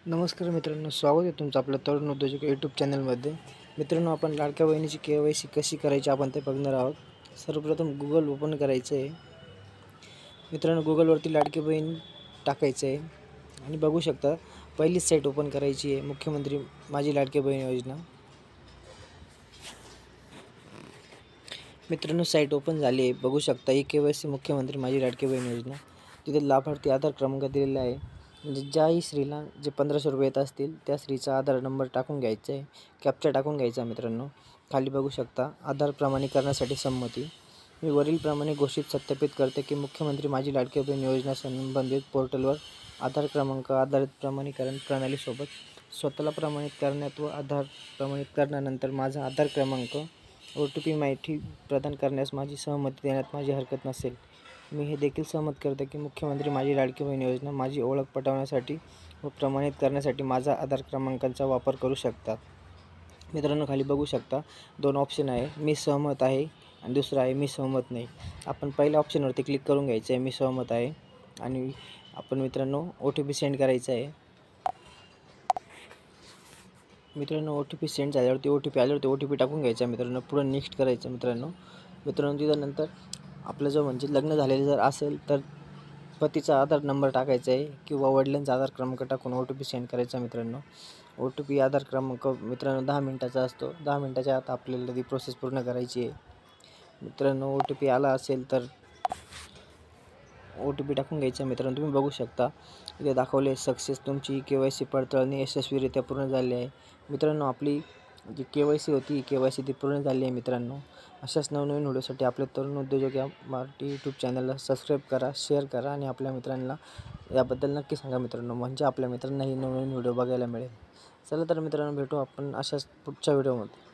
नमस्कार मित्रांनो, स्वागत आहे तुमचं आपल्या तरुण उद्योजक यूट्यूब चॅनलमध्ये। मित्रांनो, आपण लाडक्या बहिणीची KYC कशी करायची आपण ते बघणार आहोत। सर्वप्रथम गूगल ओपन करायचं आहे। मित्रांनो, गूगलवरती लाडकी बहीण टाकायचं आहे आणि बघू शकता पहिलीच साईट ओपन करायची आहे, मुख्यमंत्री माझी लाडकी बहीण योजना। मित्रांनो, साईट ओपन झाली आहे, बघू शकता ही KYC मुख्यमंत्री माझी लाडकी बहीण योजना। तिथे लाभार्थी आधार क्रमांक दिलेला आहे, म्हणजे ज्याही स्त्रीला जे 1500 रुपये येत असतील त्या स्त्रीचा आधार नंबर टाकून घ्यायचा आहे, कॅप्चा टाकून घ्यायचा। मित्रांनो, खाली बघू शकता आधार प्रमाणीकरणासाठी संमती। मी वरीलप्रमाणे घोषित सत्यापित करते की मुख्यमंत्री माझी लाडकी बहीण योजना संबंधित पोर्टलवर आधार क्रमांक आधारित प्रमाणीकरण प्रणालीसोबत स्वतःला प्रमाणित करण्यात व आधार प्रमाणित करण्यानंतर माझा आधार क्रमांक OTP माहिती प्रदान करण्यास माझी सहमती देण्यात माझी हरकत नसेल। मी हे देखील सहमत करते की मुख्यमंत्री माझी लाडकी बहीण योजना माझी ओळख पटवण्यासाठी व प्रमाणित करण्यासाठी माझा आधार क्रमांकाचा वापर करू शकतात। मित्रांनो, खाली बघू शकता दोन ऑप्शन आहे, मी सहमत आहे आणि दुसरा आहे मी सहमत नाही। आपण पहिल्या ऑप्शनवरती क्लिक करून घ्यायचं आहे, मी सहमत आहे, आणि आपण मित्रांनो OTP सेंड करायचा आहे। मित्रांनो, OTP सेंड झाल्यावरती OTP आल्यावरती OTP टाकून घ्यायचा मित्रांनो, पुढे नेक्स्ट करायचं। मित्रांनो त्याच्यानंतर आपलं जो म्हणजे लग्न झालेलं जर असेल तर पतीचा आधार नंबर टाकायचा आहे किंवा वडिलांचा आधार क्रमांक टाकून OTP सेंड करायचा। मित्रांनो, OTP आधार क्रमांक मित्रांनो 10 मिनिटाचा असतो, 10 मिनिटाच्या आत आपल्याला ती प्रोसेस पूर्ण करायची आहे। मित्रांनो, OTP आला असेल तर OTP टाकून घ्यायचा। मित्रांनो, तुम्ही बघू शकता इथे दाखवले सक्सेस, तुमची KYC पडताळणी यशस्वीरित्या पूर्ण झाली आहे। मित्रांनो, आपली जी KYC होती KYC ती पूर्ण झाली आहे। मित्रांनो, अशाच नवनवीन व्हिडिओसाठी आपल्या तरुण उद्योजक या मराठी यूट्यूब चॅनलला सबस्क्राईब करा, शेअर करा आणि आपल्या मित्रांना याबद्दल नक्की सांगा मित्रांनो, म्हणजे आपल्या मित्रांनाही नवनवीन व्हिडिओ बघायला मिळेल। चला तर मित्रांनो, भेटू आपण अशाच पुढच्या व्हिडिओमध्ये।